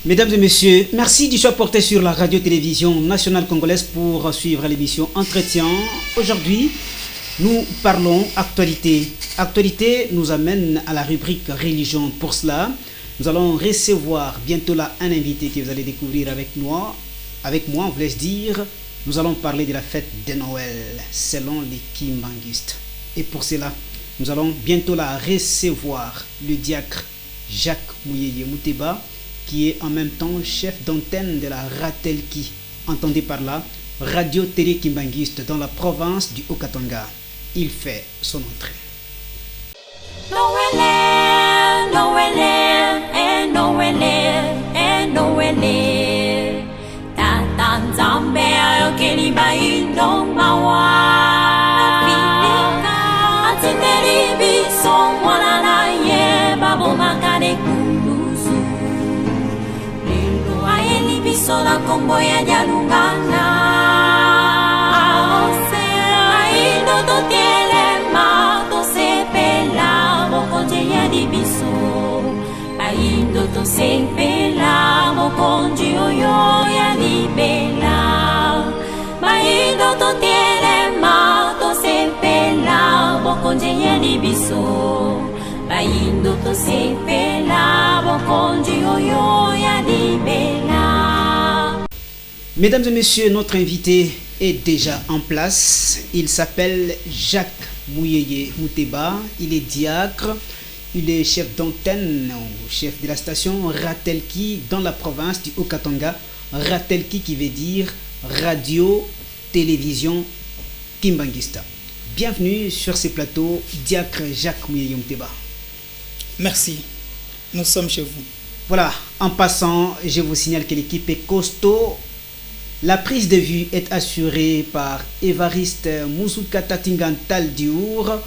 Mesdames et messieurs, merci du choix porté sur la radio-télévision nationale congolaise pour suivre l'émission Entretien. Aujourd'hui, nous parlons actualité. Actualité nous amène à la rubrique religion. Pour cela, nous allons recevoir bientôt là un invité que vous allez découvrir avec moi. Avec moi, voulais-je dire, nous allons parler de la fête de Noël selon les Kimbanguistes. Et pour cela, nous allons bientôt là recevoir le diacre Jacques Mouyeye Mouteba, qui est en même temps chef d'antenne de la Ratelki, entendez par là, radio télé Kimbanguiste dans la province du Haut-Katanga. Il fait son entrée. Noël, Noël, et Noël, et Noël. Tata Nzambe ayokeli baindo mawa. Atindeli biso mwana na ye babo makane kuluzu. Lelo ayeli biso la kombo ya dialungana. Aose aindo totielema tosepela mokonje ya dibiso. Aindo tosepela mokonje oyo ya libela. Aindo totielema tosepela mokonje ya dibiso. Aindo tosepela mokonje oyo ya libela. Mesdames et messieurs, notre invité est déjà en place. Il s'appelle Jacques Mouyeye Mouteba. Il est diacre. Il est chef d'antenne, chef de la station Ratelki dans la province du Haut-Katanga. Ratelki qui veut dire radio, télévision Kimbanguista. Bienvenue sur ces plateaux, diacre Jacques Mouyeye Mouteba. Merci. Nous sommes chez vous. Voilà, en passant, je vous signale que l'équipe est costaud. La prise de vue est assurée par Évariste Moussoukata Tingantal Diour,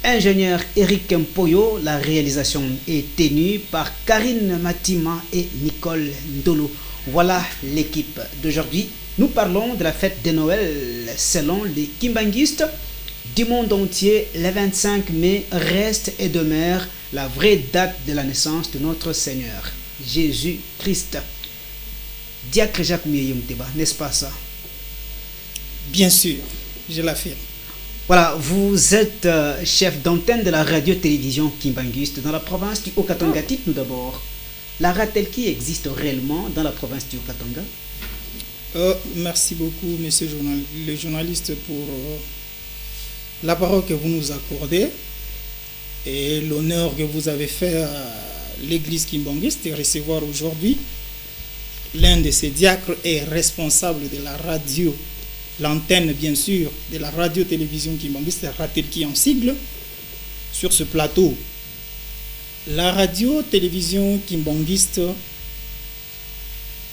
ingénieur Eric Mpoyo. La réalisation est tenue par Karine Matima et Nicole Ndolo. Voilà l'équipe d'aujourd'hui. Nous parlons de la fête de Noël selon les Kimbanguistes du monde entier. Le 25 mai reste et demeure la vraie date de la naissance de notre Seigneur, Jésus-Christ. Diacre Jacques Mouyeye Mouteba, n'est-ce pas ça? Bien sûr, je l'affirme. Voilà, vous êtes chef d'antenne de la radio-télévision Kimbanguiste dans la province du Haut-Katanga. Dites-nous d'abord, la Ratelki existe réellement dans la province du Haut-Katanga? Merci beaucoup, monsieur le journaliste, pour la parole que vous nous accordez et l'honneur que vous avez fait à l'église Kimbanguiste de recevoir aujourd'hui l'un de ces diacres est responsable de la radio, l'antenne bien sûr, de la radio-télévision Kimbanguiste, Ratelki en sigle, sur ce plateau. La radio-télévision Kimbanguiste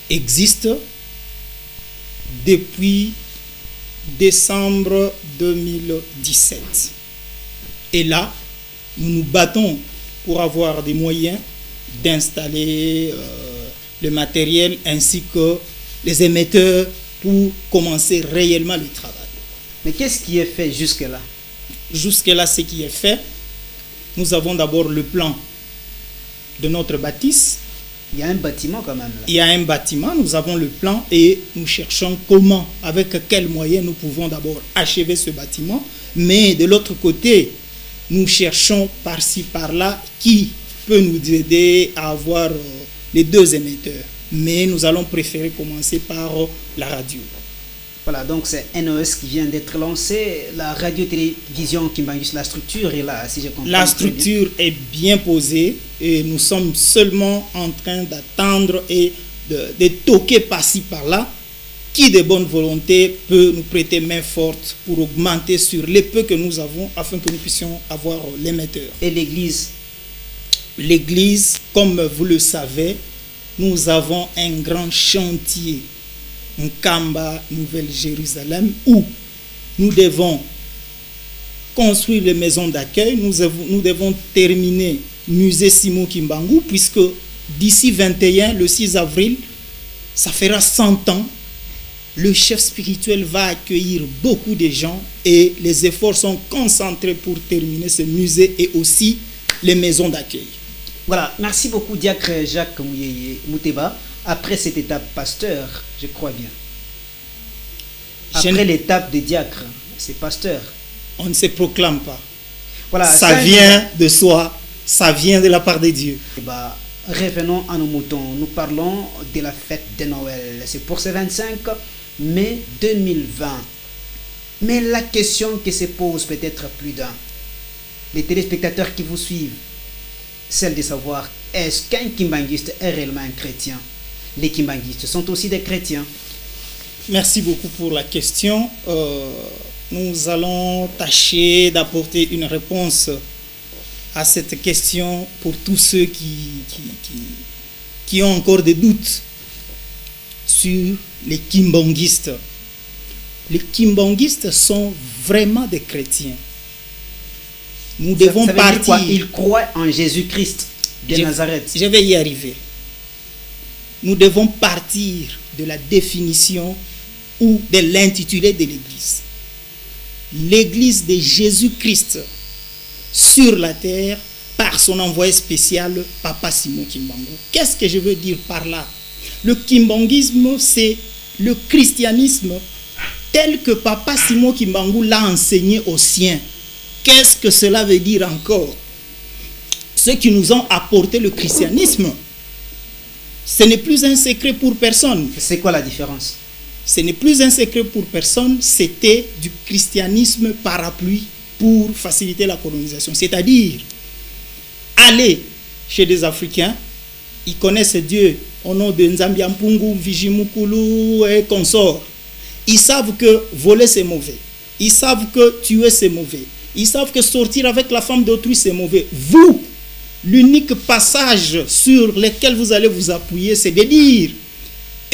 existe depuis décembre 2017. Et là, nous nous battons pour avoir des moyens d'installer le matériel ainsi que les émetteurs pour commencer réellement le travail. Mais qu'est-ce qui est fait jusque-là? Jusque-là, ce qui est fait, nous avons d'abord le plan de notre bâtisse. Il y a un bâtiment quand même là. Il y a un bâtiment, nous avons le plan et nous cherchons comment, avec quels moyens nous pouvons d'abord achever ce bâtiment. Mais de l'autre côté, nous cherchons par-ci, par-là, qui peut nous aider à avoir les deux émetteurs. Mais nous allons préférer commencer par la radio. Voilà, donc c'est NOS qui vient d'être lancé. La radio-télévision Kimbanguiste, la structure est là, si je comprends. La structure est bien posée et nous sommes seulement en train d'attendre et de toquer par-ci, par-là. Qui de bonne volonté peut nous prêter main forte pour augmenter sur les peu que nous avons afin que nous puissions avoir l'émetteur. Et l'église? L'église, comme vous le savez, nous avons un grand chantier, Nkamba, Nouvelle-Jérusalem, où nous devons construire les maisons d'accueil, nous devons terminer musée Simon Kimbangu, puisque d'ici 21, le 6 avril, ça fera 100 ans, le chef spirituel va accueillir beaucoup de gens et les efforts sont concentrés pour terminer ce musée et aussi les maisons d'accueil. Voilà, merci beaucoup Diacre Jacques Mouyeye Mouteba. après cette étape pasteur, je crois bien. Je Après ne- l'étape des diacres, c'est pasteur. On ne se proclame pas. Voilà, Ça quand- vient de soi, ça vient de la part de Dieu. Bah, revenons à nos moutons. Nous parlons de la fête de Noël. C'est pour ce 25 mai 2020. Mais la question qui se pose peut-être plus d'un, les téléspectateurs qui vous suivent, celle de savoir, est-ce qu'un kimbanguiste est réellement un chrétien? Les kimbanguistes sont aussi des chrétiens. Merci beaucoup pour la question. Nous allons tâcher d'apporter une réponse à cette question pour tous ceux qui ont encore des doutes sur les kimbanguistes. Les kimbanguistes sont vraiment des chrétiens. Nous devons Ça veut dire quoi? partir. Ils croient en Jésus-Christ de Je- Nazareth. Je vais y arriver. Nous devons partir de la définition ou de l'intitulé de l'Église. L'Église de Jésus-Christ sur la terre par son envoyé spécial, Papa Simon Kimbangu. Qu'est-ce que je veux dire par là? Le kimbanguisme, c'est le christianisme tel que Papa Simon Kimbangu l'a enseigné aux siens. Qu'est-ce que cela veut dire encore? Ceux qui nous ont apporté le christianisme, ce n'est plus un secret pour personne. C'est quoi la différence? Ce n'est plus un secret pour personne, c'était du christianisme parapluie pour faciliter la colonisation. C'est-à-dire, aller chez des Africains, ils connaissent Dieu au nom de Nzambiampungu, Vijimukulu et consorts. Ils savent que voler c'est mauvais. Ils savent que tuer c'est mauvais. Ils savent que sortir avec la femme d'autrui c'est mauvais. Vous, l'unique passage sur lequel vous allez vous appuyer, c'est de dire: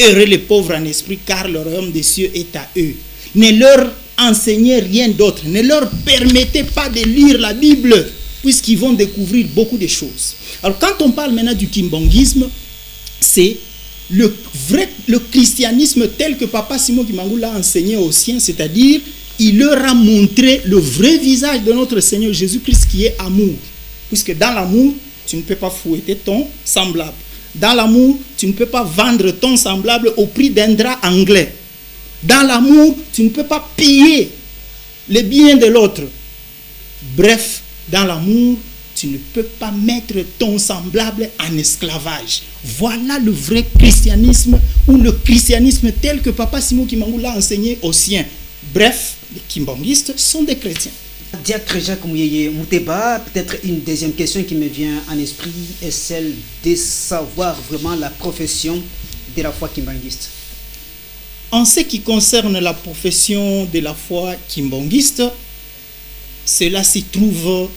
heureux les pauvres en esprit, car le royaume des cieux est à eux. Ne leur enseignez rien d'autre. Ne leur permettez pas de lire la Bible, puisqu'ils vont découvrir beaucoup de choses. Alors, quand on parle maintenant du kimbanguisme, c'est le christianisme tel que Papa Simon Kimbangu l'a enseigné aux siens, c'est-à-dire, il leur a montré le vrai visage de notre Seigneur Jésus-Christ qui est amour. Puisque dans l'amour, tu ne peux pas fouetter ton semblable. Dans l'amour, tu ne peux pas vendre ton semblable au prix d'un drap anglais. Dans l'amour, tu ne peux pas piller les biens de l'autre. Bref, dans l'amour, tu ne peux pas mettre ton semblable en esclavage. Voilà le vrai christianisme, ou le christianisme tel que Papa Simon Kimbangu l'a enseigné aux siens. Bref, les kimbanguistes sont des chrétiens. Diacre Jacques Mouyeye Mouteba, peut-être une deuxième question qui me vient en esprit est celle de savoir vraiment la profession de la foi kimbanguiste. En ce qui concerne la profession de la foi kimbanguiste, cela s'y trouve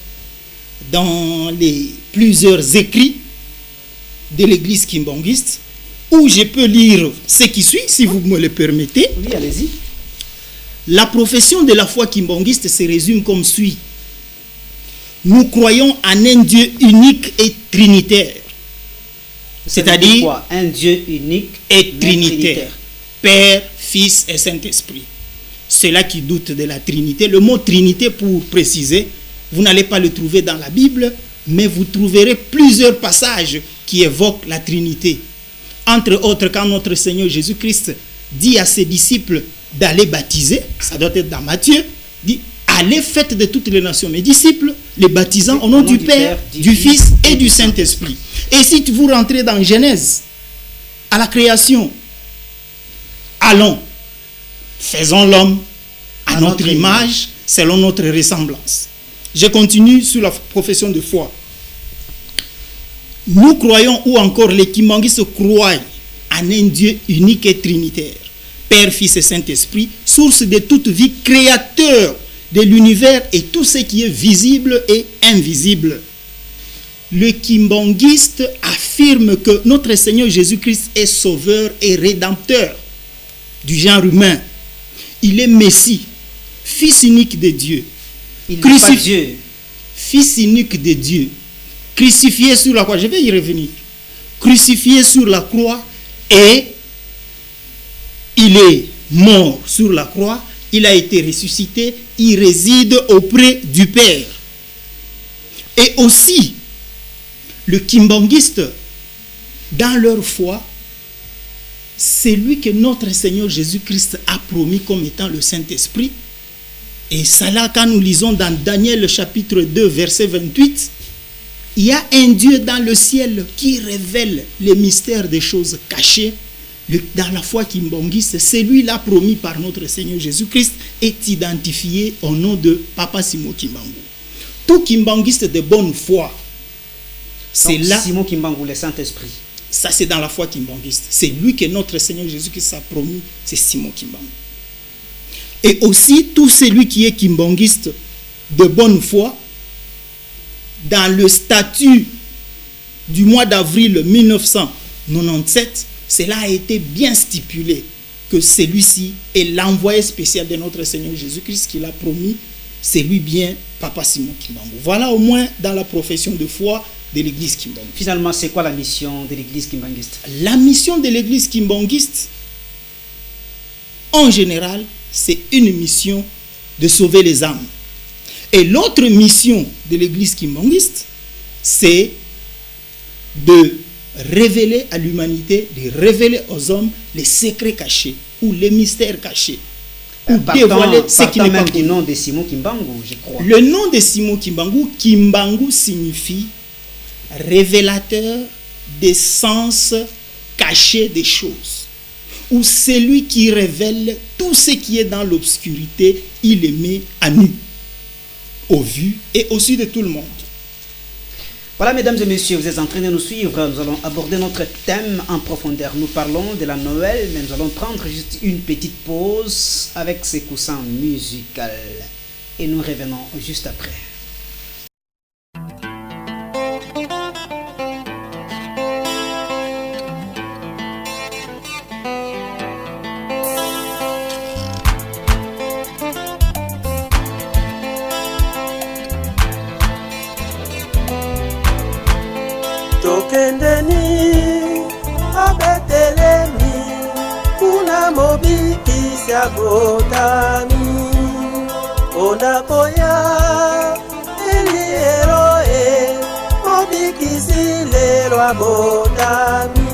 dans les plusieurs écrits de l'église kimbanguiste, où je peux lire ce qui suit, si vous me le permettez. Oui, allez-y. La profession de la foi kimbanguiste se résume comme suit. Nous croyons en un Dieu unique et trinitaire. C'est-à-dire quoi? Un Dieu unique et trinitaire. Père, Fils et Saint-Esprit. Ceux-là qui doutent de la Trinité, le mot Trinité, pour préciser, vous n'allez pas le trouver dans la Bible, mais vous trouverez plusieurs passages qui évoquent la Trinité. Entre autres, quand notre Seigneur Jésus-Christ dit à ses disciples d'aller baptiser, ça doit être dans Matthieu, dit: allez, faites de toutes les nations mes disciples, les baptisant au nom du Père, du Fils et du Saint-Esprit. Et si vous rentrez dans Genèse, à la création, allons, faisons l'homme à notre image, selon notre ressemblance. Je continue sur la profession de foi. Nous croyons, ou encore les kimbanguistes croient, en un Dieu unique et trinitaire, Père, Fils et Saint-Esprit, source de toute vie, créateur de l'univers et tout ce qui est visible et invisible. Le kimbanguiste affirme que notre Seigneur Jésus-Christ est sauveur et rédempteur du genre humain. Il est Messie, Fils unique de Dieu. Il n'est pas Dieu. Fils unique de Dieu, crucifié sur la croix. Je vais y revenir. Crucifié sur la croix, et il est mort sur la croix. Il a été ressuscité. Il réside auprès du Père. Et aussi, le kimbanguiste, dans leur foi, celui que notre Seigneur Jésus-Christ a promis comme étant le Saint-Esprit. Et ça là, quand nous lisons dans Daniel chapitre 2, verset 28, il y a un Dieu dans le ciel qui révèle les mystères des choses cachées. Dans la foi kimbangiste, celui-là promis par notre Seigneur Jésus-Christ est identifié au nom de Papa Simon Kimbangu. Tout kimbangiste de bonne foi, c'est là. Simon Kimbangu, le Saint-Esprit. Ça, c'est dans la foi kimbangiste. C'est lui que notre Seigneur Jésus-Christ a promis, c'est Simon Kimbangu. Et aussi, tout celui qui est kimbangiste de bonne foi, dans le statut du mois d'avril 1997, cela a été bien stipulé que celui-ci est l'envoyé spécial de notre Seigneur Jésus-Christ qu'il a promis, c'est lui bien Papa Simon Kimbangu. Voilà au moins dans la profession de foi de l'église Kimbangu. Finalement, c'est quoi la mission de l'église kimbanguiste? La mission de l'église kimbanguiste, en général, c'est une mission de sauver les âmes. Et l'autre mission de l'église kimbanguiste, c'est de révéler à l'humanité, de révéler aux hommes les secrets cachés ou les mystères cachés. Ou dévoiler ce qui n'est pas du nom de Simon Kimbangu, je crois. Le nom de Simon Kimbangu, Kimbangu signifie révélateur des sens cachés des choses. Ou celui qui révèle tout ce qui est dans l'obscurité, il le met à nu, au vu et au su de tout le monde. Voilà, mesdames et messieurs, vous êtes en train de nous suivre. Nous allons aborder notre thème en profondeur. Nous parlons de la Noël, mais nous allons prendre juste une petite pause avec ces coussins musicaux. Et nous revenons juste après. Tokendeni abetelemi kuna mobikisi abotami onakoya elieroe mobikisi lelo abotami.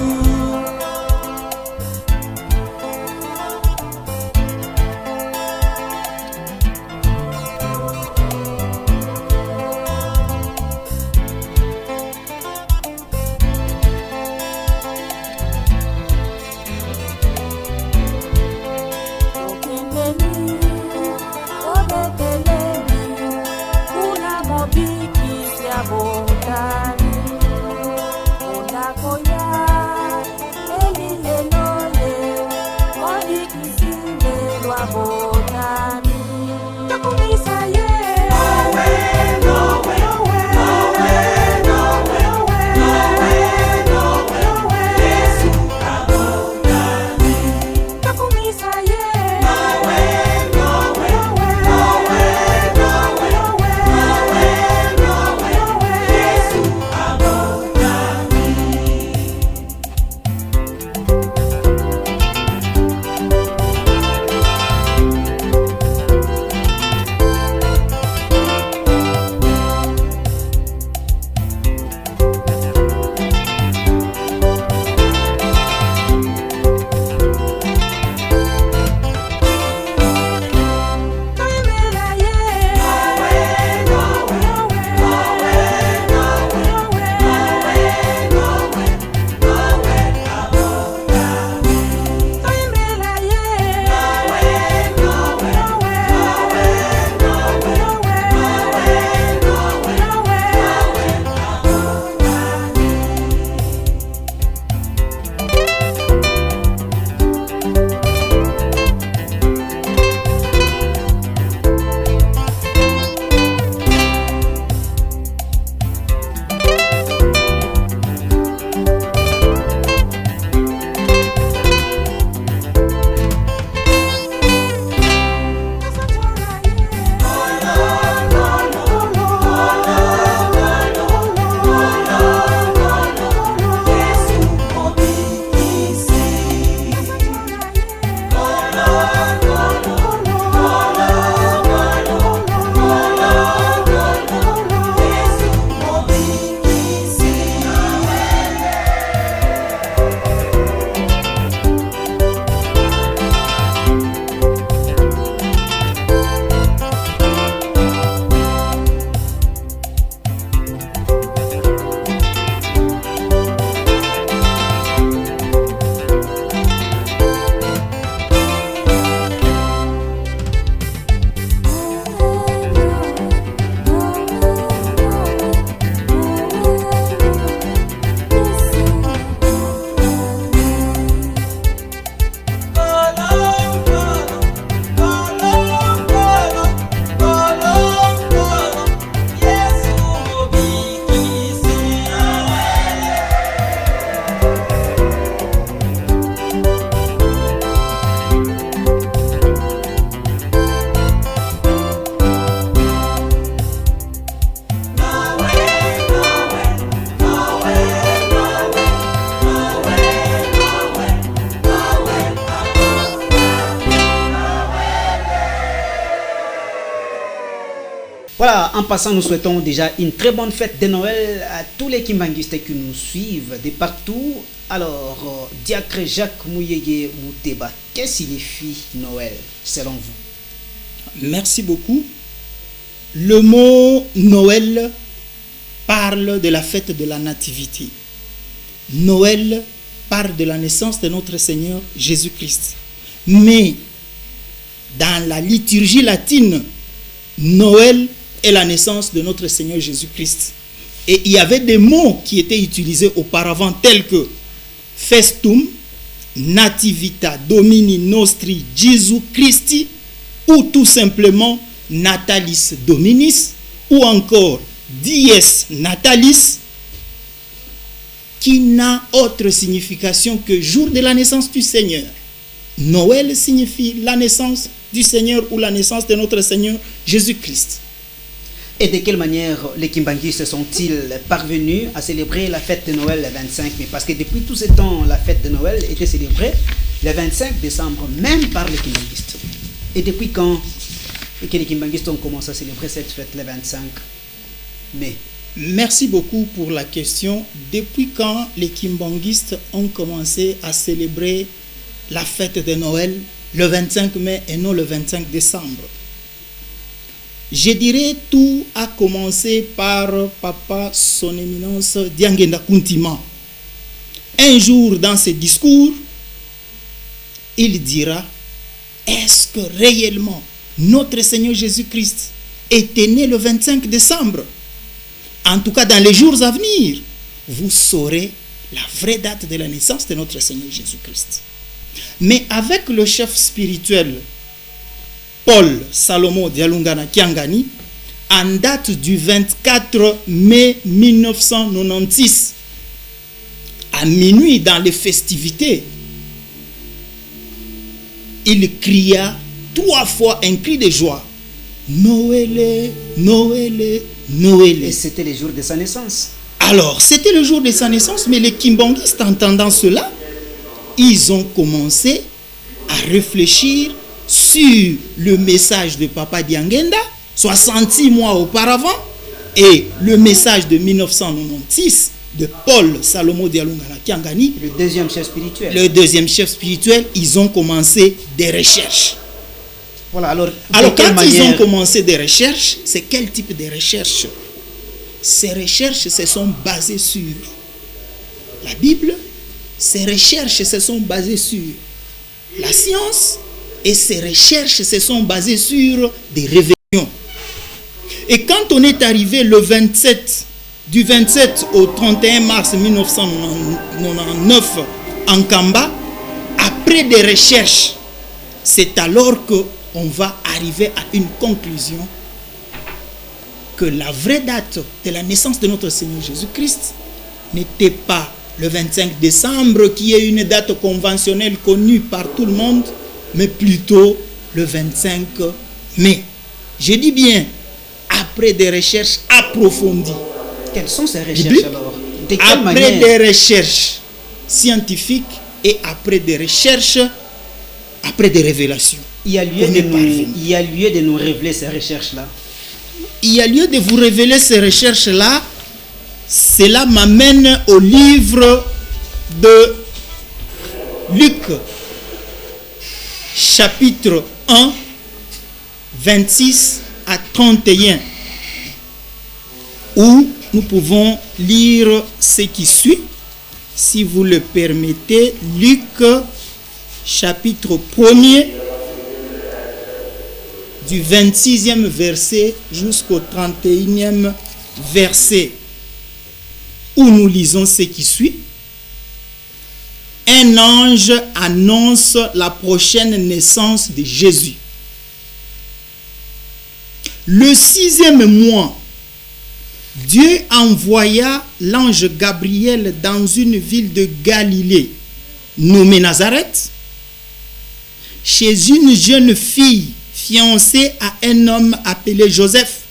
Voilà, en passant, nous souhaitons déjà une très bonne fête de Noël à tous les Kimbanguistes qui nous suivent de partout. Alors, Diacre Jacques Mouyeye Mouteba, qu'est-ce qui signifie Noël selon vous? Merci beaucoup. Le mot Noël parle de la fête de la nativité. Noël parle de la naissance de notre Seigneur Jésus-Christ. Mais dans la liturgie latine, Noël est la naissance de notre Seigneur Jésus-Christ. Et il y avait des mots qui étaient utilisés auparavant tels que Festum, Nativita Domini Nostri Jesu Christi, ou tout simplement Natalis Dominis, ou encore Dies Natalis, qui n'a autre signification que jour de la naissance du Seigneur. Noël signifie la naissance du Seigneur ou la naissance de notre Seigneur Jésus-Christ. Et de quelle manière les Kimbanguistes sont-ils parvenus à célébrer la fête de Noël le 25 mai? Parce que depuis tout ce temps, la fête de Noël était célébrée le 25 décembre, même par les Kimbanguistes. Et depuis quand que les Kimbanguistes ont commencé à célébrer cette fête le 25 mai? Merci beaucoup pour la question. Depuis quand les Kimbanguistes ont commencé à célébrer la fête de Noël le 25 mai et non le 25 décembre? Je dirais tout a commencé par Papa Son Éminence Diangenda Kuntima. Un jour dans ses discours, il dira: est-ce que réellement notre Seigneur Jésus-Christ était né le 25 décembre? En tout cas, dans les jours à venir, vous saurez la vraie date de la naissance de notre Seigneur Jésus-Christ. Mais avec le chef spirituel Paul Salomo Dialungana Kiangani, en date du 24 mai 1996, à minuit dans les festivités, il cria 3 fois un cri de joie: Noël, Noël, Noël. Et c'était le jour de sa naissance. Alors, c'était le jour de sa naissance, mais les Kimbanguistes, entendant cela, ils ont commencé à réfléchir sur le message de Papa Diangenda, 66 mois auparavant, et le message de 1996 de Paul Salomo Dialungana Kiangani, Le deuxième chef spirituel. le deuxième chef spirituel. Ils ont commencé des recherches. Voilà, alors Quand ils ont commencé des recherches, c'est quel type de recherches? Ces recherches se sont basées sur la Bible, ces recherches se sont basées sur la science, et ces recherches se sont basées sur des révélations. Et quand on est arrivé le 27, du 27 au 31 mars 1999 en Kamba, après des recherches, c'est alors qu'on va arriver à une conclusion que la vraie date de la naissance de notre Seigneur Jésus-Christ n'était pas le 25 décembre, qui est une date conventionnelle connue par tout le monde, mais plutôt le 25 mai. Je dis bien, après des recherches approfondies. Quelles sont ces recherches Biblique, alors? De quelle après manière? des recherches scientifiques et après des recherches, après des révélations. Il y a lieu On est parvenu. il y a lieu de nous révéler ces recherches-là. Il y a lieu de vous révéler ces recherches-là. Cela m'amène au livre de Luc, chapitre 1, 26 à 31, où nous pouvons lire ce qui suit. Si vous le permettez, Luc, chapitre 1er, du 26e verset jusqu'au 31e verset, où nous lisons ce qui suit. Un ange annonce la prochaine naissance de Jésus. Le 6e mois, Dieu envoya l'ange Gabriel dans une ville de Galilée, nommée Nazareth, chez une jeune fille fiancée à un homme appelé Joseph,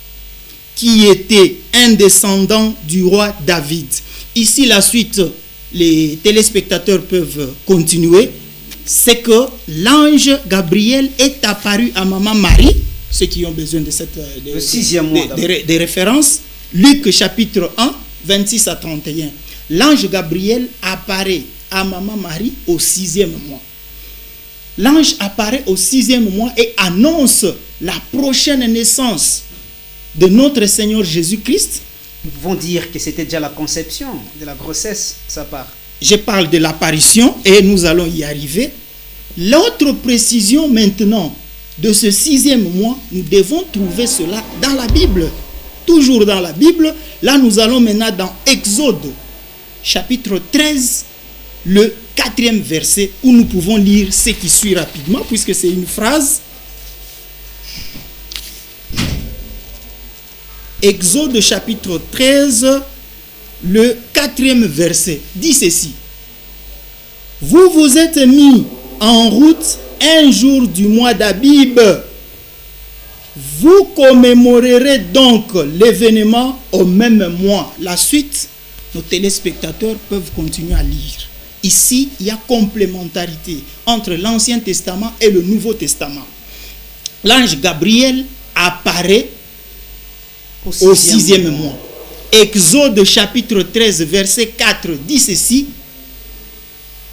qui était un descendant du roi David. Ici, la suite, les téléspectateurs peuvent continuer. C'est que l'ange Gabriel est apparu à maman Marie ceux qui ont besoin de cette Le 6e mois, des références. Luc chapitre 1, 26 à 31. L'ange Gabriel apparaît à Maman Marie au 6e mois. L'ange apparaît au 6e mois et annonce la prochaine naissance de notre Seigneur Jésus-Christ. Nous pouvons dire que c'était déjà la conception de la grossesse, sa part. Je parle de l'apparition et nous allons y arriver. L'autre précision maintenant de ce 6e mois, nous devons trouver cela dans la Bible. Toujours dans la Bible. Là, nous allons maintenant dans Exode, chapitre 13, le 4e verset, où nous pouvons lire ce qui suit rapidement, puisque c'est une phrase. Exode, chapitre 13, le 4e verset, dit ceci. Vous vous êtes mis en route un jour du mois d'Abib. Vous commémorerez donc l'événement au même mois. La suite, nos téléspectateurs peuvent continuer à lire. Ici, il y a complémentarité entre l'Ancien Testament et le Nouveau Testament. L'ange Gabriel apparaît au 6e mois. Exode chapitre 13, verset 4 dit ceci.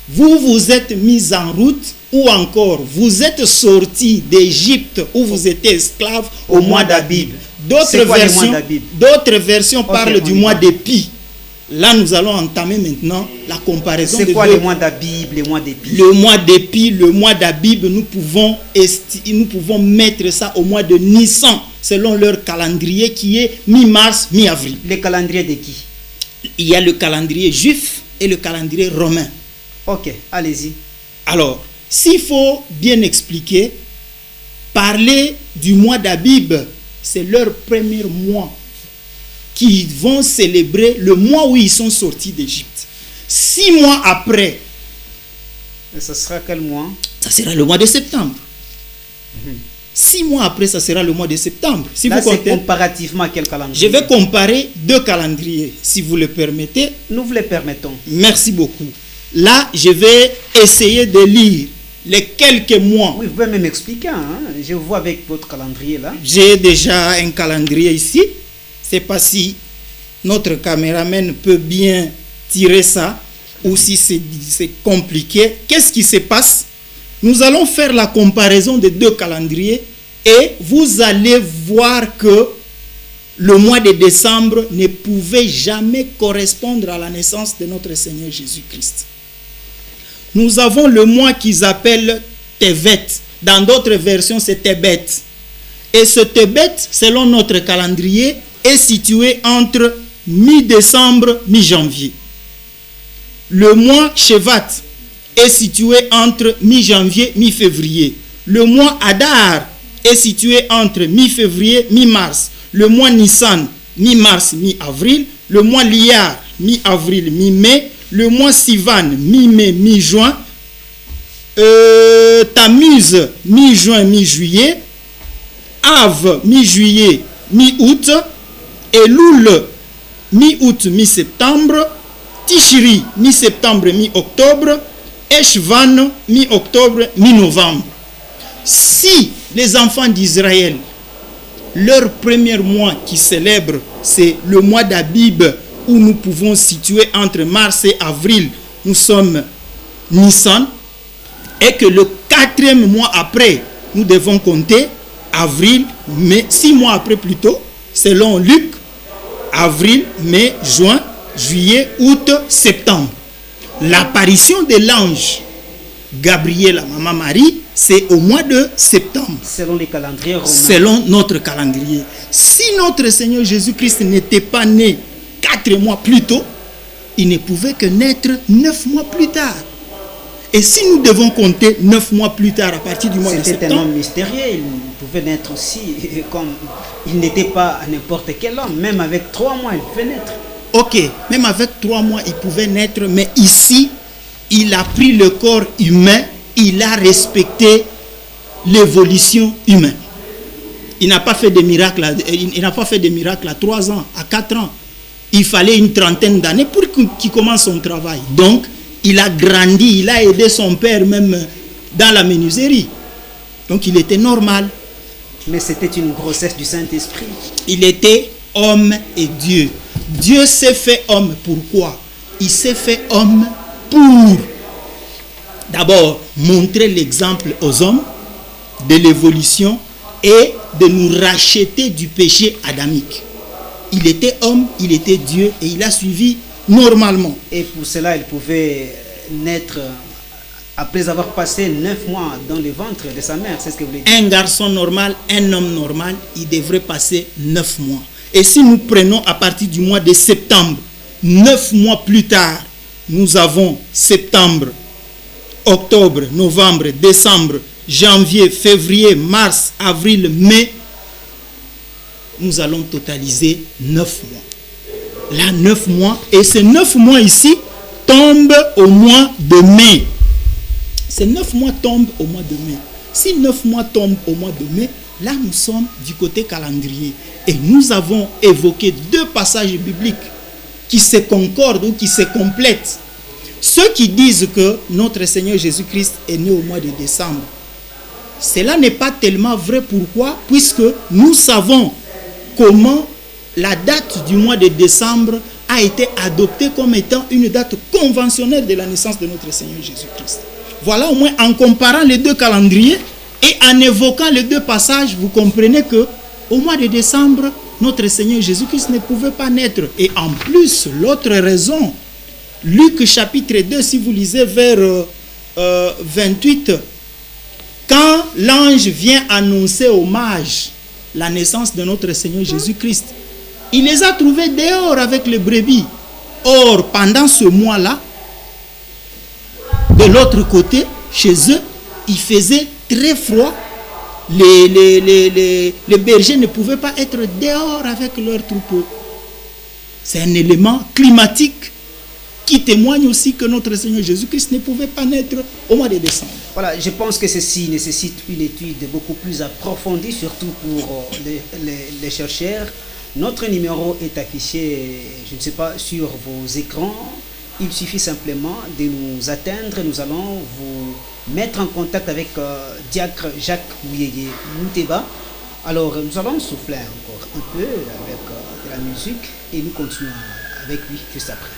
Vous vous êtes mis en route, ou encore vous êtes sortis d'Égypte où vous étiez esclaves au mois d'Abib. D'autres versions parlent du mois d'Épi. Là, nous allons entamer maintenant la comparaison. C'est quoi les mois d'Abib, les mois d'Épi? Le mois d'Épi, le mois d'Abib, nous pouvons mettre ça au mois de Nissan, selon leur calendrier qui est mi-mars, mi-avril. Le calendrier de qui? Il y a le calendrier juif et le calendrier romain. Ok, allez-y. Alors, s'il faut bien expliquer, parler du mois d'Abib, c'est leur premier mois qui vont célébrer le mois où ils sont sortis d'Égypte. 6 mois après, et ça sera quel mois? Ça sera le mois de septembre. 6 mois après, ça sera le mois de septembre. Si là, vous comptez, comparativement à quel calendrier? je vais comparer 2 calendriers, si vous le permettez. Nous vous le permettons. Merci beaucoup. Là, je vais essayer de lire les quelques mois. Oui, vous pouvez même expliquer. Hein? Je vois avec votre calendrier là. J'ai déjà un calendrier ici. Je ne sais pas si notre caméraman peut bien tirer ça ou si c'est compliqué. Qu'est-ce qui se passe? Nous allons faire la comparaison des 2 calendriers et vous allez voir que le mois de décembre ne pouvait jamais correspondre à la naissance de notre Seigneur Jésus-Christ. Nous avons le mois qu'ils appellent Tevet. Dans d'autres versions, c'est Tebet. Et ce Tebet, selon notre calendrier, est situé entre mi-décembre, mi-janvier. Le mois Shevat est situé entre mi-janvier, mi-février. Le mois Adar est situé entre mi-février, mi-mars. Le mois Nissan, mi-mars, mi-avril. Le mois Liyar, mi-avril, mi-mai. Le mois Sivan, mi-mai, mi-juin. Tammuz, mi-juin, mi-juillet. Av, mi-juillet, mi-août. Elul, mi-août, mi-septembre. Tishri, mi-septembre, mi-octobre. Eshvan, mi-octobre, mi-novembre. Si les enfants d'Israël, leur premier mois qui célèbrent, c'est le mois d'Abib, où nous pouvons situer entre mars et avril, nous sommes Nissan, et que le 4e mois après, nous devons compter avril, mai, 6 mois après plutôt, selon Luc, avril, mai, juin, juillet, août, septembre. L'apparition de l'ange Gabriel à Maman Marie, c'est au mois de septembre. Selon les calendriers romains. Selon notre calendrier. Si notre Seigneur Jésus-Christ n'était pas né 4 mois plus tôt, il ne pouvait que naître 9 mois plus tard. Et si nous devons compter 9 mois plus tard à partir du mois de septembre... C'était tellement mystérieux, il pouvait naître aussi comme... Il n'était pas n'importe quel homme, même avec 3 mois il pouvait naître. Ok, même avec 3 mois il pouvait naître, mais ici, il a pris le corps humain, il a respecté l'évolution humaine. Il n'a pas fait de miracle, à 3 ans, à 4 ans. Il fallait une trentaine d'années pour qu'il commence son travail. Donc, il a grandi, il a aidé son père même dans la menuiserie. Donc, il était normal. Mais c'était une grossesse du Saint-Esprit. Il était homme et Dieu. Dieu s'est fait homme. Pourquoi? Il s'est fait homme pour d'abord montrer l'exemple aux hommes de l'évolution et de nous racheter du péché adamique. Il était homme, il était Dieu et il a suivi normalement. Et pour cela, il pouvait naître après avoir passé 9 mois dans le ventre de sa mère. C'est ce que vous voulez dire. Un garçon normal, un homme normal, il devrait passer 9 mois. Et si nous prenons à partir du mois de septembre, 9 mois plus tard, nous avons septembre, octobre, novembre, décembre, janvier, février, mars, avril, mai, nous allons totaliser 9 mois. Là, 9 mois. Et ces 9 mois ici tombent au mois de mai. Ces 9 mois tombent au mois de mai. Si 9 mois tombent au mois de mai, là, nous sommes du côté calendrier. Et nous avons évoqué 2 passages bibliques qui se concordent ou qui se complètent. Ceux qui disent que notre Seigneur Jésus-Christ est né au mois de décembre, cela n'est pas tellement vrai. Pourquoi? Puisque nous savons comment la date du mois de décembre a été adoptée comme étant une date conventionnelle de la naissance de notre Seigneur Jésus-Christ. Voilà, au moins en comparant les 2 calendriers et en évoquant les 2 passages, vous comprenez que au mois de décembre, notre Seigneur Jésus-Christ ne pouvait pas naître. Et en plus, l'autre raison, Luc chapitre 2, si vous lisez vers 28, quand l'ange vient annoncer aux mages la naissance de notre Seigneur Jésus-Christ, il les a trouvés dehors avec les brebis. Or, pendant ce mois-là, de l'autre côté, chez eux, il faisait très froid. Les bergers ne pouvaient pas être dehors avec leurs troupeaux. C'est un élément climatique qui témoigne aussi que notre Seigneur Jésus-Christ ne pouvait pas naître au mois de décembre. Voilà, je pense que ceci nécessite une étude beaucoup plus approfondie, surtout pour les chercheurs. Notre numéro est affiché, je ne sais pas, sur vos écrans. Il suffit simplement de nous atteindre. Nous allons vous mettre en contact avec Diacre Jacques Mouyeye Mouteba. Alors, nous allons souffler encore un peu avec de la musique et nous continuons avec lui juste après.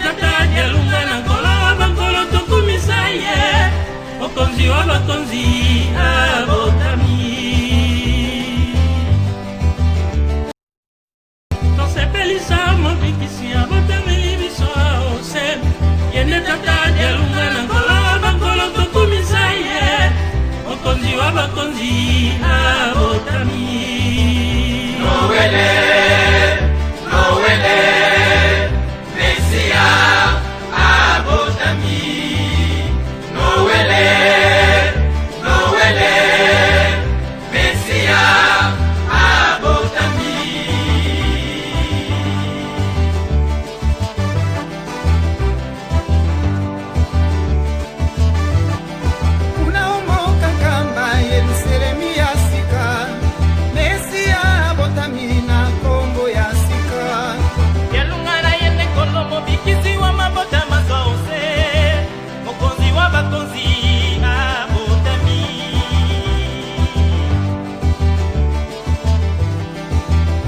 tata dialunga na nkolo bankolo tokumisa ye mokonzi wa bakonzi abotami tosepelisa mobikisi abotameli biso ose yende tata dialunga na nkolo bankolo tokumisa ye mokonzi wa bakonzi abotami Noele, Noele, Mesia, abotami. Noele, Noele, Mesia, abotami. Unaomoka kamba Yerusalemu ya sika Mesia abotami na Kongo ya sika Yalungana yende kolo mobikisi wa mabota mazose mokonzi wa bakonzi abotami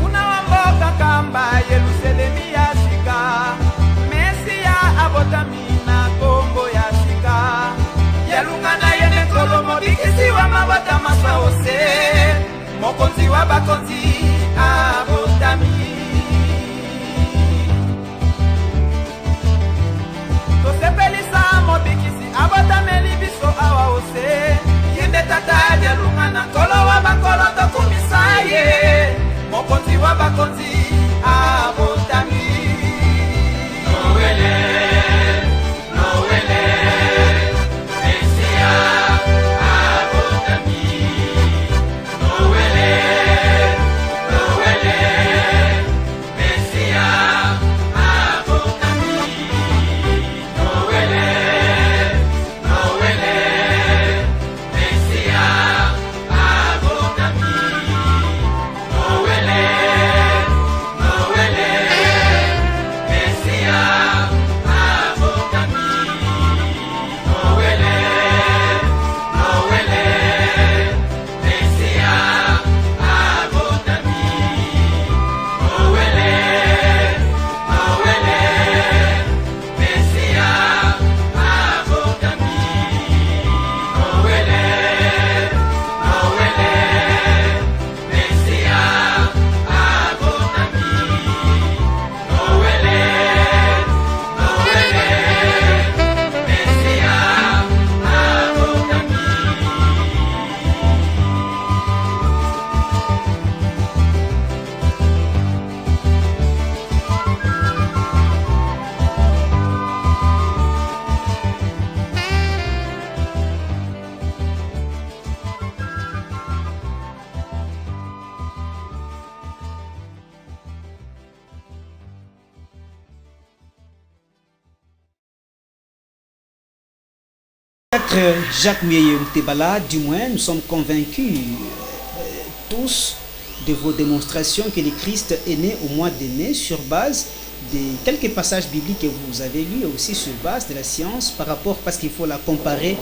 Unaomoka kamba Yerusalemu ya sika Mesia abotami na Kongo ya sika Yalungana yende kolo mobikisi wa mabota mazose mokonzi wa bakonzi abotami tosepelisa mobikisi abotameli biso awa ose yende tata dialunga na nkolo wa bankolo tokumisa ye mokonzi wa bakonzi abotami Noele, Noele, Mesia, abotami. Noele, Noele, Mesia, abotami. Noele, Noele, Mesia, abotami. Noele, Noele, Mesia, abotami. Noele, Noele, Mesia, abotami. Noele, Noele, Mesia, abotami. Noele, Noele, Mesia, abotami. Noele, Jacques Mieye Tebala, du moins, nous sommes convaincus tous de vos démonstrations que le Christ est né au mois de mai sur base de quelques passages bibliques que vous avez lus et aussi sur base de la science par rapport, parce qu'il faut la comparer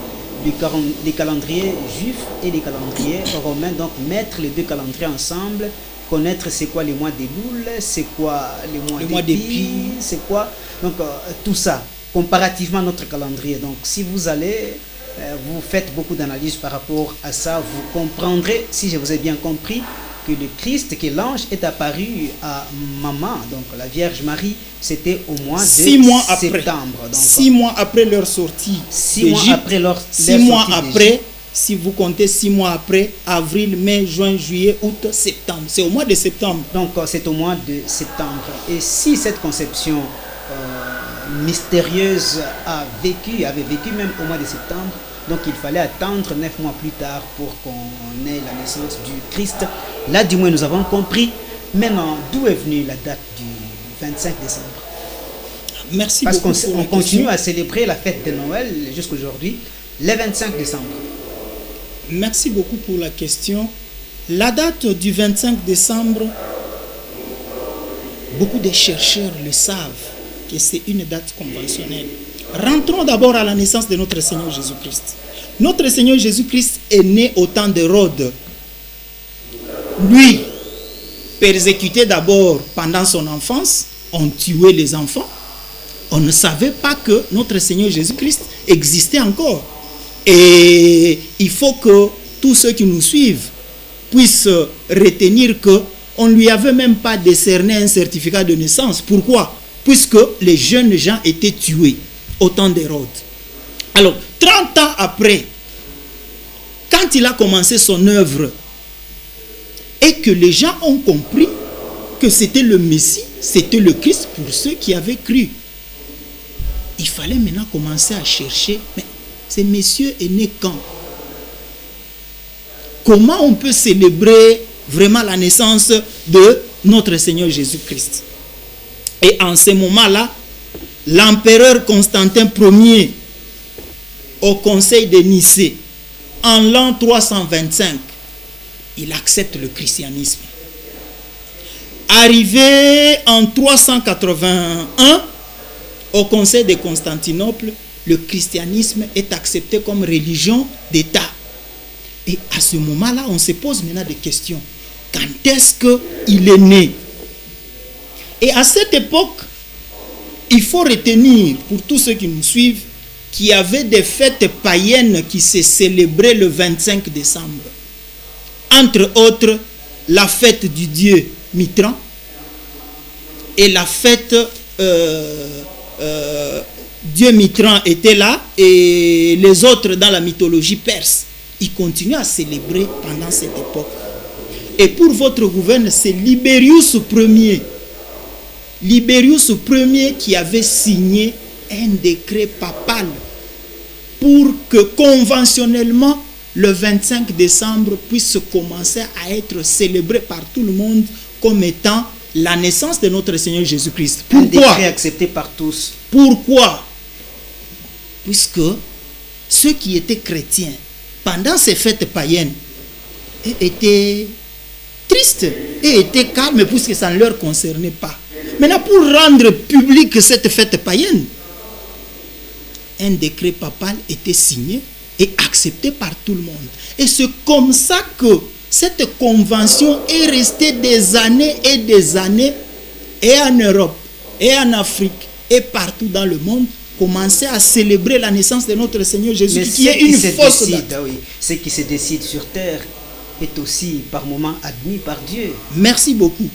les calendriers juifs et les calendriers romains, donc mettre les deux calendriers ensemble, connaître c'est quoi les mois des louls, c'est quoi les mois des pies, c'est quoi, donc tout ça comparativement à notre calendrier. Donc si vous allez vous faites beaucoup d'analyses par rapport à ça, vous comprendrez, si je vous ai bien compris, que le Christ, que l'ange est apparu à maman, donc la Vierge Marie, c'était au mois de septembre. Donc, 6 mois après leur sortie. 6 mois après leur 6 mois après, si vous comptez 6 mois après, avril, mai, juin, juillet, août, septembre. C'est au mois de septembre. Donc c'est au mois de septembre. Et si cette conception mystérieuse avait vécu même au mois de septembre, donc il fallait attendre 9 mois plus tard pour qu'on ait la naissance du Christ. Là du moins nous avons compris. Maintenant, d'où est venue la date du 25 décembre? Merci Parce beaucoup. qu'on continue à célébrer la fête de Noël jusqu'aujourd'hui, le 25 décembre. Merci beaucoup pour la question. La date du 25 décembre, beaucoup de chercheurs le savent que c'est une date conventionnelle. Rentrons d'abord à la naissance de notre Seigneur Jésus-Christ. Notre Seigneur Jésus-Christ est né au temps d'Hérode. Lui, persécuté d'abord pendant son enfance, on tuait les enfants. on ne savait pas que notre Seigneur Jésus-Christ existait encore. Et il faut que tous ceux qui nous suivent puissent retenir qu'on ne lui avait même pas décerné un certificat de naissance. Pourquoi? Puisque les jeunes gens étaient tués au temps d'Hérode. Alors, 30 ans après, quand il a commencé son œuvre, et que les gens ont compris que c'était le Messie, c'était le Christ pour ceux qui avaient cru, il fallait maintenant commencer à chercher, mais ce monsieur est né quand? Comment on peut célébrer vraiment la naissance de notre Seigneur Jésus-Christ? Et en ce moment-là, l'empereur Constantin Ier, au conseil de Nicée, en l'an 325, il accepte le christianisme. Arrivé en 381, au conseil de Constantinople, le christianisme est accepté comme religion d'État. Et à ce moment-là, on se pose maintenant des questions. Quand est-ce qu'il est né? Et à cette époque, il faut retenir, pour tous ceux qui nous suivent, qu'il y avait des fêtes païennes qui se célébraient le 25 décembre. Entre autres, la fête du dieu Mitran et la fête Dieu Mitran était là et les autres dans la mythologie perse. Ils continuent à célébrer pendant cette époque. Et pour votre gouverneur, c'est Libérius Ier. Libérius Ier qui avait signé un décret papal pour que conventionnellement le 25 décembre puisse commencer à être célébré par tout le monde comme étant la naissance de notre Seigneur Jésus-Christ. Un décret accepté par tous. Pourquoi? Puisque ceux qui étaient chrétiens pendant ces fêtes païennes étaient tristes et étaient calmes puisque ça ne leur concernait pas. Maintenant, pour rendre publique cette fête païenne, un décret papal était signé et accepté par tout le monde. Et c'est comme ça que cette convention est restée des années, et en Europe, et en Afrique, et partout dans le monde, commencer à célébrer la naissance de notre Seigneur Jésus, qui est une fausse date. Oui, ce qui se décide sur terre est aussi par moments admis par Dieu. Merci beaucoup.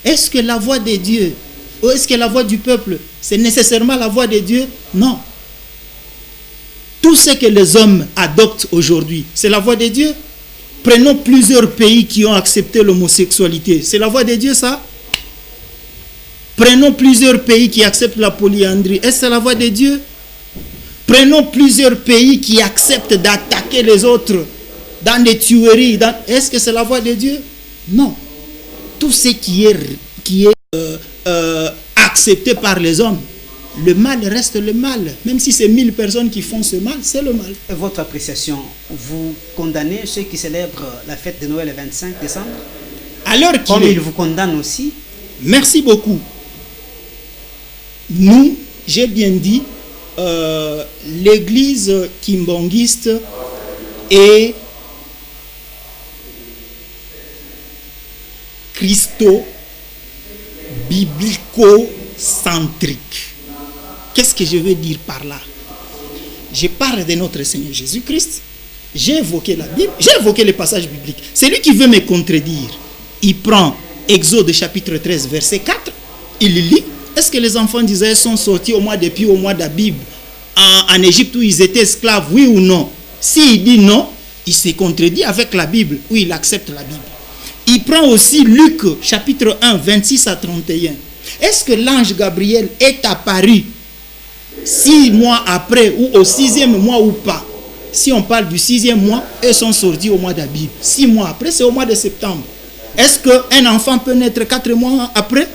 Est-ce que la voix de Dieu, ou est-ce que la voix du peuple, c'est nécessairement la voix de Dieu? Non. Tout ce que les hommes adoptent aujourd'hui, c'est la voix de Dieu. Prenons plusieurs pays qui ont accepté l'homosexualité. C'est la voix de Dieu, ça? Prenons plusieurs pays qui acceptent la polyandrie. Est-ce que c'est la voix de Dieu? Prenons plusieurs pays qui acceptent d'attaquer les autres dans des tueries. Est-ce que c'est la voix de Dieu? Non. Tout ce qui est accepté par les hommes, le mal reste le mal. Même si c'est 1000 personnes qui font ce mal, c'est le mal. Et votre appréciation, vous condamnez ceux qui célèbrent la fête de Noël le 25 décembre? Alors comme ils vous condamnent aussi? Merci beaucoup. Nous, j'ai bien dit, l'église kimbangiste est christo-biblico-centrique. Qu'est-ce que je veux dire par là? Je parle de notre Seigneur Jésus-Christ. J'ai évoqué la Bible, j'ai évoqué les passages bibliques. Celui qui veut me contredire, il prend Exode chapitre 13, verset 4, il lit. Est-ce que les enfants d'Israël sont sortis au mois d'Épi, au mois d'Abib, en Égypte où ils étaient esclaves, oui ou non? S'il dit non, il se contredit avec la Bible, ou il accepte la Bible. Il prend aussi Luc chapitre 1, 26 à 31. Est-ce que l'ange Gabriel est apparu 6 mois après ou au 6e mois ou pas? Si on parle du 6e mois, eux sont sortis au mois d'Abib. 6 mois après, c'est au mois de septembre. Est-ce qu'un enfant peut naître 4 mois après?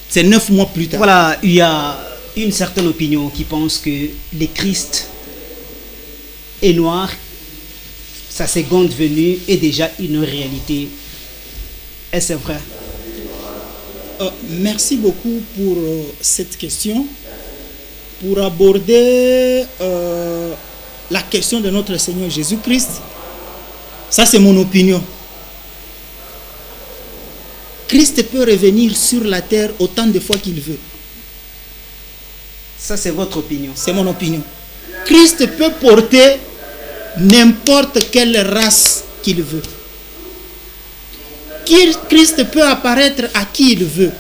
C'est 9 mois plus tard. Voilà, il y a une certaine opinion qui pense que le Christ est noir, sa seconde venue est déjà une réalité. Est-ce vrai? Merci beaucoup pour cette question. Pour aborder la question de notre Seigneur Jésus-Christ, ça c'est mon opinion. Christ peut revenir sur la terre autant de fois qu'il veut. Ça, c'est votre opinion. C'est mon opinion. Christ peut porter n'importe quelle race qu'il veut. Christ peut apparaître à qui il veut.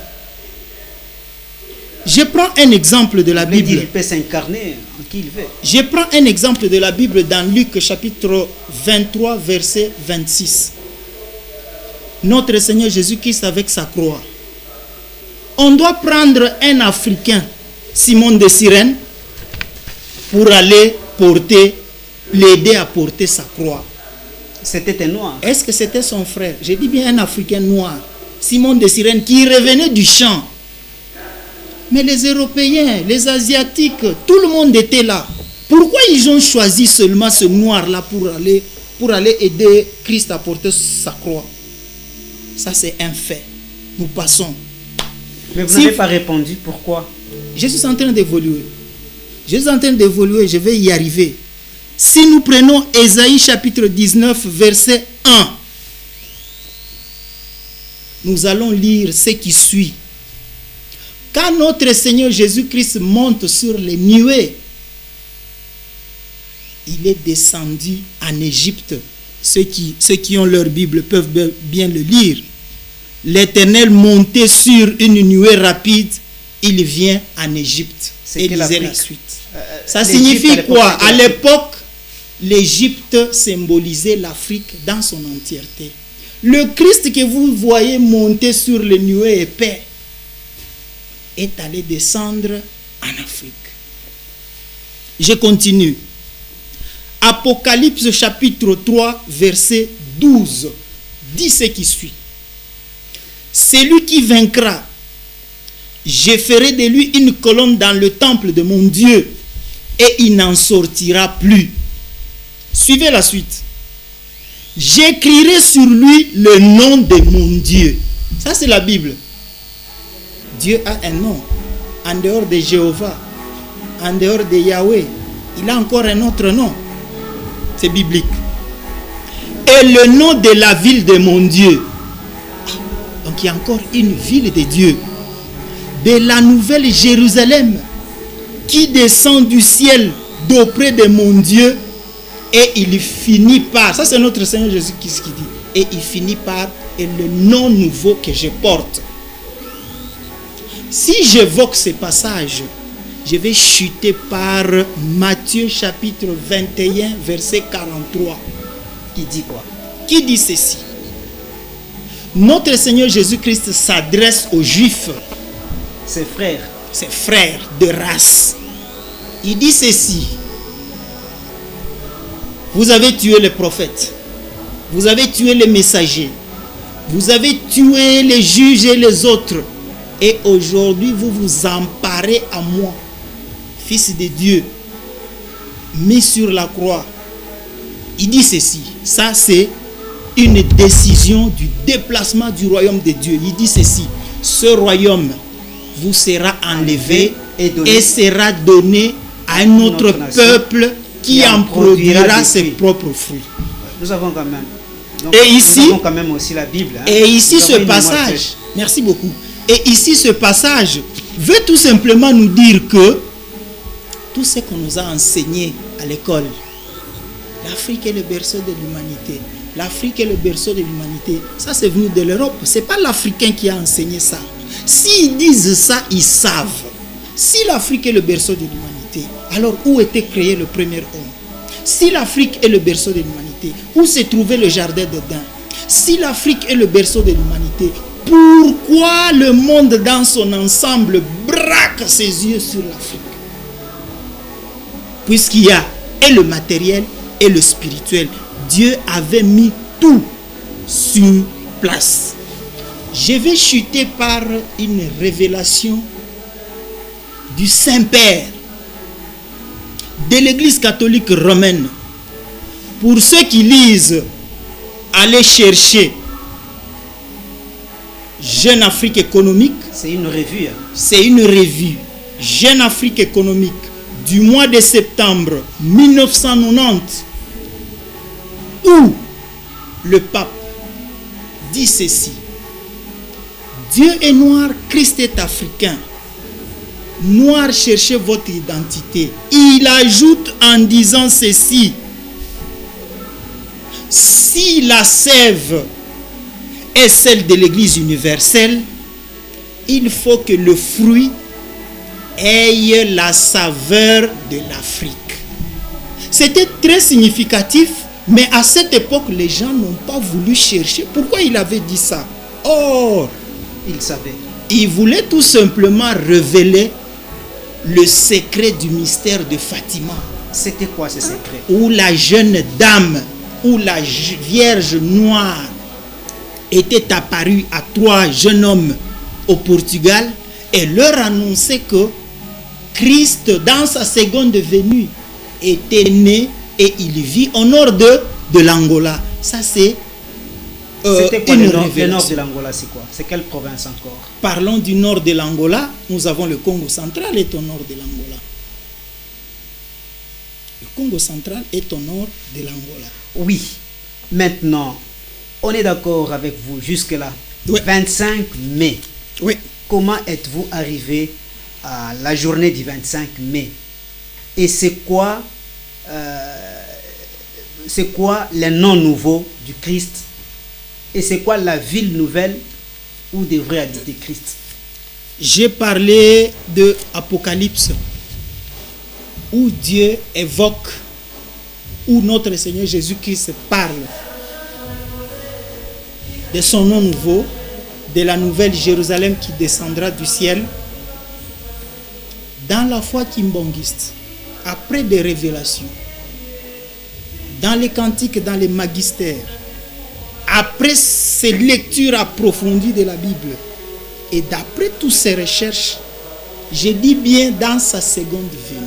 Je prends un exemple de la Bible. Il peut s'incarner en qui il veut. Je prends un exemple de la Bible dans Luc chapitre 23, verset 26. Notre Seigneur Jésus-Christ avec sa croix. On doit prendre un Africain, Simon de Cyrène, pour aller l'aider à porter sa croix. C'était un noir. Est-ce que c'était son frère? Je dis bien un Africain noir, Simon de Cyrène, qui revenait du champ. Mais les Européens, les Asiatiques, tout le monde était là. Pourquoi ils ont choisi seulement ce noir-là pour aller aider Christ à porter sa croix? Ça, c'est un fait. Nous passons. Mais vous n'avez pas répondu. Pourquoi? Je suis en train d'évoluer. Je vais y arriver. Si nous prenons Ésaïe chapitre 19, verset 1, nous allons lire ce qui suit. Quand notre Seigneur Jésus-Christ monte sur les nuées, il est descendu en Égypte. Ceux qui ont leur Bible peuvent bien le lire. L'Éternel montait sur une nuée rapide, il vient en Égypte. Et lisez la suite. Ça signifie quoi? À l'époque, l'Égypte symbolisait l'Afrique dans son entièreté. Le Christ que vous voyez monter sur les nuées épais est allé descendre en Afrique. Je continue. Apocalypse chapitre 3, verset 12. Dit ce qui suit. Celui qui vaincra, je ferai de lui une colonne dans le temple de mon Dieu, et il n'en sortira plus. Suivez la suite. J'écrirai sur lui le nom de mon Dieu. Ça, c'est la Bible. Dieu a un nom. En dehors de Jéhovah, en dehors de Yahweh, il a encore un autre nom. C'est biblique. Et le nom de la ville de mon Dieu. Donc il y a encore une ville de Dieu. De la nouvelle Jérusalem qui descend du ciel d'auprès de mon Dieu. Et il finit par, ça c'est notre Seigneur Jésus-Christ qui dit, et il finit par, et le nom nouveau que je porte. Si j'évoque ce passage, je vais chuter par Matthieu chapitre 21, verset 43. Qui dit quoi? Qui dit ceci? Notre Seigneur Jésus-Christ s'adresse aux Juifs, ses frères de race. Il dit ceci. Vous avez tué les prophètes, vous avez tué les messagers, vous avez tué les juges et les autres, et aujourd'hui vous vous emparez à moi, Fils de Dieu, mis sur la croix. Il dit ceci, ça c'est une décision du déplacement du royaume de Dieu. Il dit ceci, ce royaume vous sera enlevé et sera donné à un autre peuple qui en produira ses propres fruits. Nous avons quand même. Donc, et ici, nous avons quand même aussi la Bible. Hein. Et ici, ce passage, merci beaucoup. Et ici, ce passage veut tout simplement nous dire que tout ce qu'on nous a enseigné à l'école, l'Afrique est le berceau de l'humanité. L'Afrique est le berceau de l'humanité. Ça, c'est venu de l'Europe. Ce n'est pas l'Africain qui a enseigné ça. S'ils disent ça, ils savent. Si l'Afrique est le berceau de l'humanité, alors où était créé le premier homme? Si l'Afrique est le berceau de l'humanité, où se trouvait le jardin d'Éden? Si l'Afrique est le berceau de l'humanité, pourquoi le monde dans son ensemble braque ses yeux sur l'Afrique? Puisqu'il y a et le matériel et le spirituel. Dieu avait mis tout sur place. Je vais chuter par une révélation du Saint-Père de l'Église catholique romaine. Pour ceux qui lisent, allez chercher Jeune Afrique économique. C'est une revue. C'est une revue. Jeune Afrique économique du mois de septembre 1990, où le pape dit ceci: Dieu est noir, Christ est africain. Noirs, cherchez votre identité. Il ajoute en disant ceci. Si la sève est celle de l'Église universelle, il faut que le fruit ait la saveur de l'Afrique. C'était très significatif, mais à cette époque, les gens n'ont pas voulu chercher. Pourquoi il avait dit ça? Or, Il savait. il voulait tout simplement révéler le secret du mystère de Fatima, C'était quoi ce secret? où la jeune dame, où la Vierge noire était apparue à 3 jeunes hommes au Portugal et leur annonçait que Christ, dans sa seconde venue, était né et il vit au nord de l'Angola. Ça, c'est C'était quoi une le nord révélation. de l'Angola? C'est quoi? C'est quelle province encore? Parlons du nord de l'Angola. Nous avons le Congo central est au nord de l'Angola. Le Congo central est au nord de l'Angola. Oui. Maintenant, on est d'accord avec vous jusque-là. Ouais. 25 mai. Oui. Comment êtes-vous arrivé à la journée du 25 mai? Et c'est quoi les noms nouveaux du Christ? Et c'est quoi la ville nouvelle où devrait habiter Christ? J'ai parlé de Apocalypse, où Dieu évoque, où notre Seigneur Jésus-Christ parle de son nom nouveau, de la nouvelle Jérusalem qui descendra du ciel. Dans la foi kimbangiste, après des révélations, dans les cantiques, dans les magistères, après ces lectures approfondies de la Bible, et d'après toutes ces recherches, je dis bien dans sa seconde venue.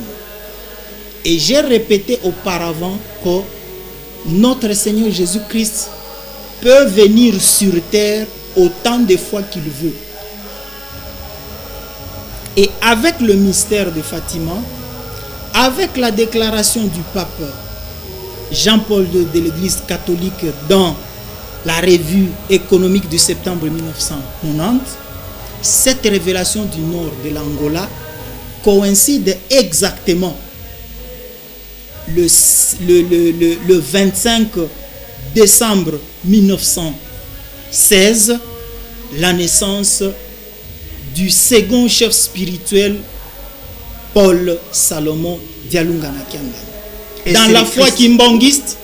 Et j'ai répété auparavant que notre Seigneur Jésus-Christ peut venir sur terre autant de fois qu'il veut. Et avec le mystère de Fatima, avec la déclaration du pape Jean-Paul II de l'Église catholique dans la revue économique du septembre 1990, cette révélation du nord de l'Angola coïncide exactement le 25 décembre 1916, la naissance du second chef spirituel Paul Salomon Dialungana Kiangani. Dans la foi kimbangiste,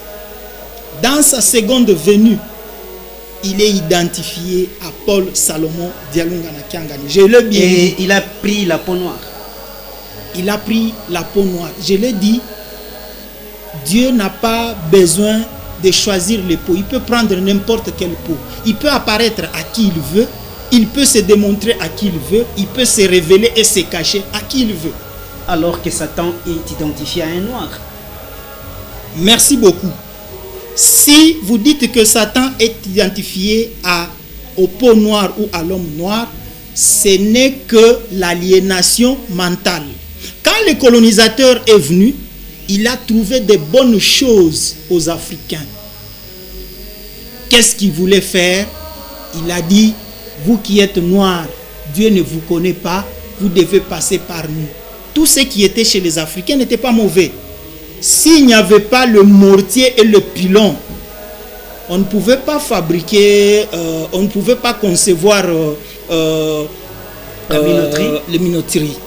dans sa seconde venue, il est identifié à Paul Salomon Dialungana Kiangani. Je l'ai bien dit. Et il a pris la peau noire. Il a pris la peau noire. Je l'ai dit, Dieu n'a pas besoin de choisir les peaux. Il peut prendre n'importe quelle peau. Il peut apparaître à qui il veut. Il peut se démontrer à qui il veut. Il peut se révéler et se cacher à qui il veut. Alors que Satan est identifié à un noir. Merci beaucoup. Si vous dites que Satan est identifié au peau noire ou à l'homme noir, ce n'est que l'aliénation mentale. Quand le colonisateur est venu, il a trouvé de bonnes choses aux Africains. Qu'est-ce qu'il voulait faire? Il a dit, vous qui êtes noirs, Dieu ne vous connaît pas, vous devez passer par nous. Tout ce qui était chez les Africains n'était pas mauvais. S'il n'y avait pas le mortier et le pilon, on ne pouvait pas fabriquer, on ne pouvait pas concevoir les minoteries.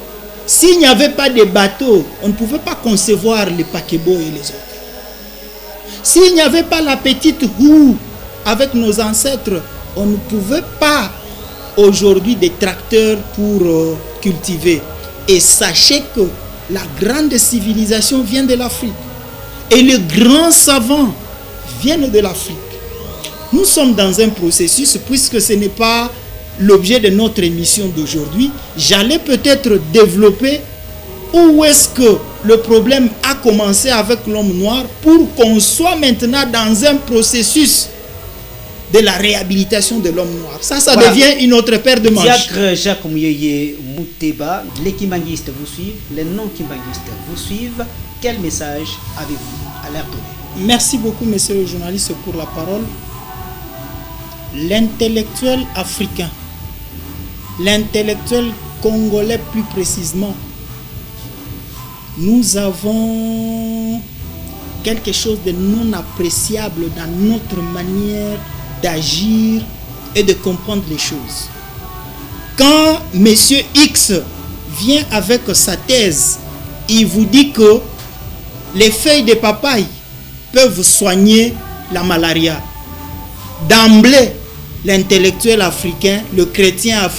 S'il n'y avait pas de bateaux, on ne pouvait pas concevoir les paquebots et les autres. S'il n'y avait pas la petite roue avec nos ancêtres, on ne pouvait pas aujourd'hui des tracteurs pour cultiver. Et sachez que la grande civilisation vient de l'Afrique. Et les grands savants viennent de l'Afrique. Nous sommes dans un processus, puisque ce n'est pas l'objet de notre émission d'aujourd'hui. J'allais peut-être développer où est-ce que le problème a commencé avec l'homme noir pour qu'on soit maintenant dans un processus de la réhabilitation de l'homme noir. Ça voilà. Devient une autre paire de manches. Diacre Jacques Mouyeye Mouteba, les kimbanguistes vous suivent, les non-kimbanguistes vous suivent. Quel message avez-vous à leur donner? Merci beaucoup, monsieur le journaliste, pour la parole. L'intellectuel africain, l'intellectuel Congolais plus précisément, nous avons quelque chose de non appréciable dans notre manière d'agir et de comprendre les choses. Quand Monsieur X vient avec sa thèse, il vous dit que les feuilles de papaye peuvent soigner la malaria. D'emblée, l'intellectuel africain, le chrétien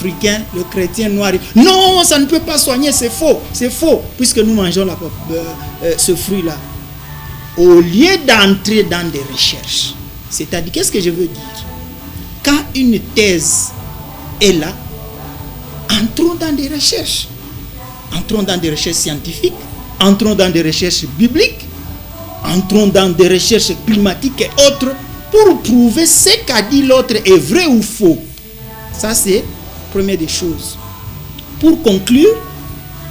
noir, non, ça ne peut pas soigner, c'est faux, puisque nous mangeons ce fruit-là. Au lieu d'entrer dans des recherches, c'est-à-dire, qu'est-ce que je veux dire? Quand une thèse est là, entrons dans des recherches. Entrons dans des recherches scientifiques, entrons dans des recherches bibliques, entrons dans des recherches climatiques et autres, pour prouver ce qu'a dit l'autre est vrai ou faux. Ça, c'est la première des choses. Pour conclure,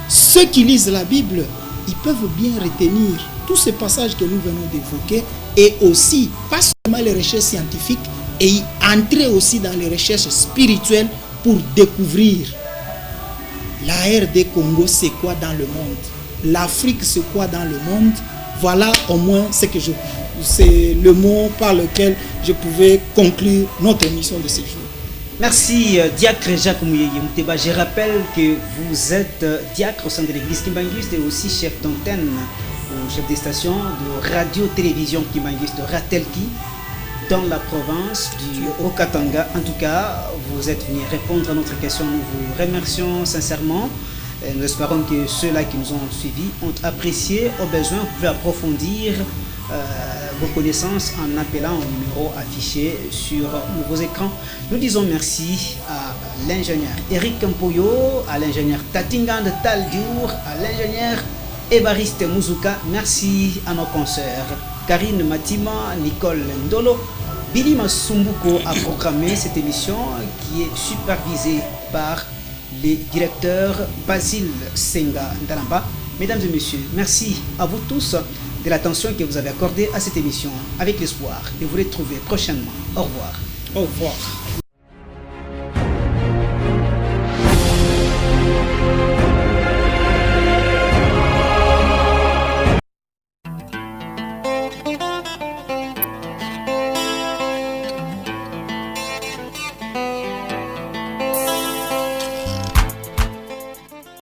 ceux qui lisent la Bible, ils peuvent bien retenir tous ces passages que nous venons d'évoquer, et aussi, pas seulement les recherches scientifiques, et y entrer aussi dans les recherches spirituelles pour découvrir la RD Congo, c'est quoi dans le monde, l'Afrique, c'est quoi dans le monde. Voilà au moins c'est le mot par lequel je pouvais conclure notre émission de ce jour. Merci Diacre Jacques Mouyeye Mouteba. Je rappelle que vous êtes diacre au sein de l'église Kimbanguiste et aussi chef d'antenne ou chef de station de radio-télévision Kimbanguiste de Ratelki dans la province du Haut-Katanga. En tout cas, vous êtes venu répondre à notre question. Nous vous remercions sincèrement. Et nous espérons que ceux-là qui nous ont suivis ont apprécié. Au besoin, vous pouvez approfondir vos connaissances en appelant au numéro affiché sur vos écrans. Nous disons merci à l'ingénieur Eric Mpoyo, à l'ingénieur Tatingan de Taldiour, à l'ingénieur Évariste Mouzuka. Merci à nos consoeurs Karine Matima, Nicole Ndolo. Billy Masumbuko a programmé cette émission qui est supervisée par le directeur Basile Senga Ndalamba. Mesdames et messieurs, merci à vous tous de l'attention que vous avez accordée à cette émission, avec l'espoir de vous retrouver prochainement. Au revoir. Au revoir.